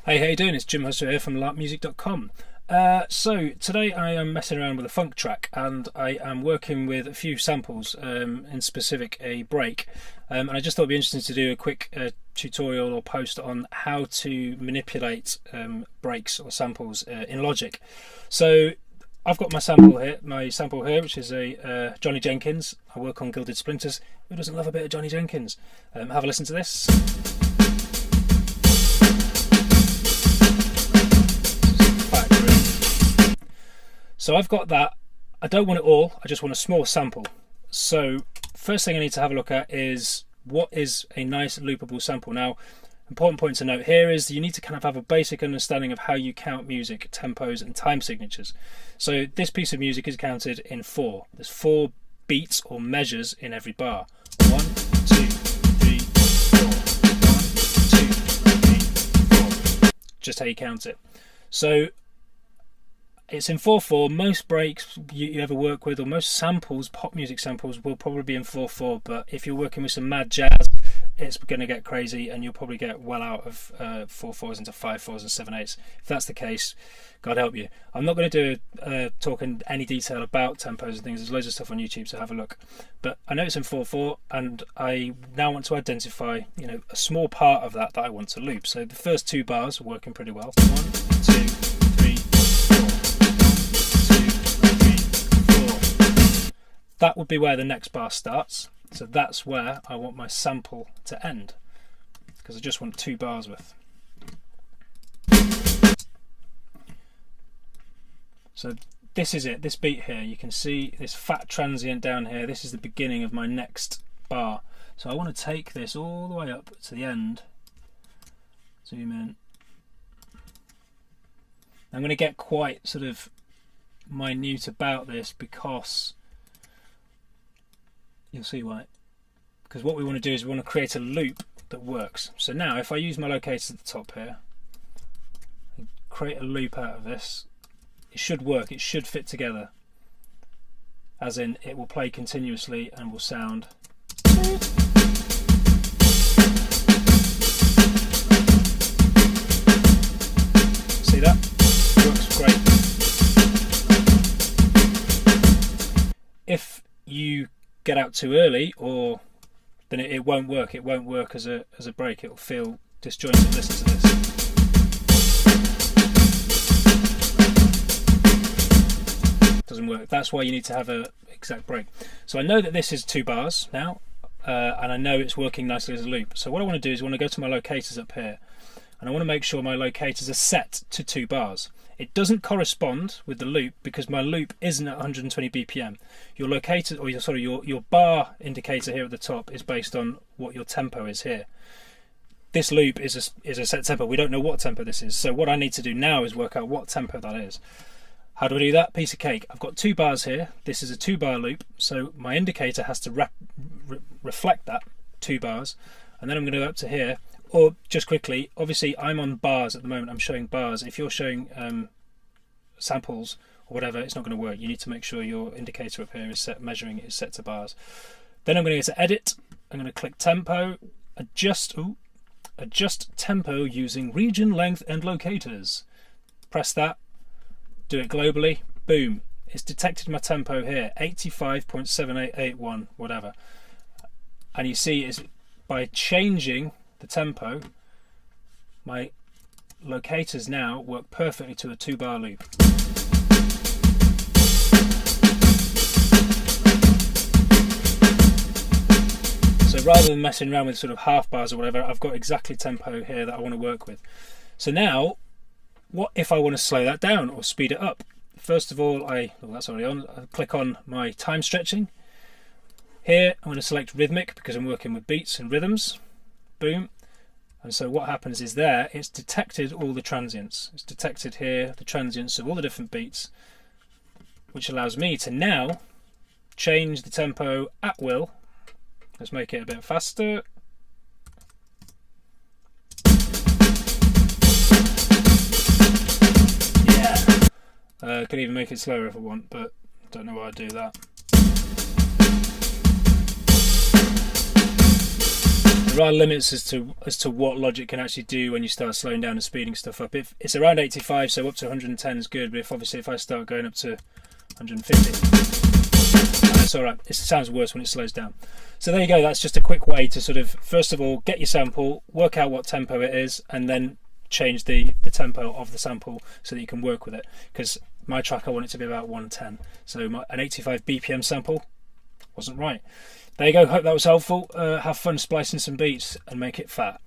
Hey, how you doing? It's Jim Hustwit here from larpmusic.com. So today I am messing around with a funk track, and I am working with a few samples, in specific a break, and I just thought it'd be interesting to do a quick tutorial or post on how to manipulate breaks or samples in Logic. So I've got my sample here, which is a Johnny Jenkins. I work on Gilded Splinters. Who doesn't love a bit of Johnny Jenkins? Have a listen to this. So I've got that. I don't want it all, I just want a small sample. So first thing I need to have a look at is what is a nice loopable sample. Now, important point to note here is you need to kind of have a basic understanding of how you count music, tempos and time signatures. So this piece of music is counted in 4. There's 4 beats or measures in every bar. 1, 2, 3, 4. 1, 2, 3, 4. Just how you count it. So it's in 4/4. Most breaks you ever work with, or most samples, pop music samples, will probably be in 4/4. But if you're working with some mad jazz, it's going to get crazy, and you'll probably get well out of 4/4s into 5/4s and 7/8s. If that's the case, God help you. I'm not going to do talk in any detail about tempos and things. There's loads of stuff on YouTube, so have a look. But I know it's in 4/4, and I now want to identify, a small part of that I want to loop. So the first 2 bars are working pretty well. 1, 2, 3, 4. That would be where the next bar starts, so that's where I want my sample to end, because I just want 2 bars worth. So this is it, this beat here, you can see this fat transient down here. This is the beginning of my next bar, so I want to take this all the way up to the end. Zoom in. I'm going to get quite sort of minute about this because you'll see why. Because what we want to do is we want to create a loop that works. So now if I use my locators at the top here and create a loop out of this, it should work, it should fit together, as in it will play continuously and will sound. See that? Works great. If you get out too early, or then it won't work. It won't work as a break. It will feel disjointed. Listen to this. Doesn't work. That's why you need to have a exact break. So I know that this is 2 bars now, and I know it's working nicely as a loop. So what I want to do is I want to go to my locators up here, and I want to make sure my locators are set to 2 bars. It doesn't correspond with the loop because my loop isn't at 120 BPM. Your locator, or your bar indicator here at the top, is based on what your tempo is here. This loop is a set tempo. We don't know what tempo this is. So what I need to do now is work out what tempo that is. How do I do that? Piece of cake. I've got 2 bars here. This is a 2-bar loop, so my indicator has to reflect that 2 bars. And then I'm going to go up to here. Or just quickly, obviously I'm on bars at the moment, I'm showing bars. If you're showing samples or whatever, it's not going to work. You need to make sure your indicator up here is set, measuring it is set to bars. Then I'm going to go to edit, I'm going to click tempo, adjust tempo using region, length and locators. Press that, do it globally, boom. It's detected my tempo here, 85.7881, whatever. And you see is by changing the tempo, my locators now work perfectly to a 2-bar loop. So rather than messing around with sort of half bars or whatever, I've got exactly tempo here that I want to work with. So now, what if I want to slow that down or speed it up? First of all, that's already on. I click on my time stretching. Here I'm going to select rhythmic because I'm working with beats and rhythms. Boom. And so what happens is there, it's detected all the transients. It's detected here the transients of all the different beats, which allows me to now change the tempo at will. Let's make it a bit faster. Yeah. I could even make it slower if I want, but I don't know why I'd do that. there are limits as to what Logic can actually do when you start slowing down and speeding stuff up. If it's around 85, so up to 110 is good, but if I start going up to 150, that's alright. It sounds worse when it slows down. So there you go, that's just a quick way to sort of, first of all, get your sample, work out what tempo it is, and then change the tempo of the sample so that you can work with it. Because my track, I want it to be about 110. So an 85 BPM sample wasn't right. There you go, hope that was helpful. Have fun splicing some beats and make it fat.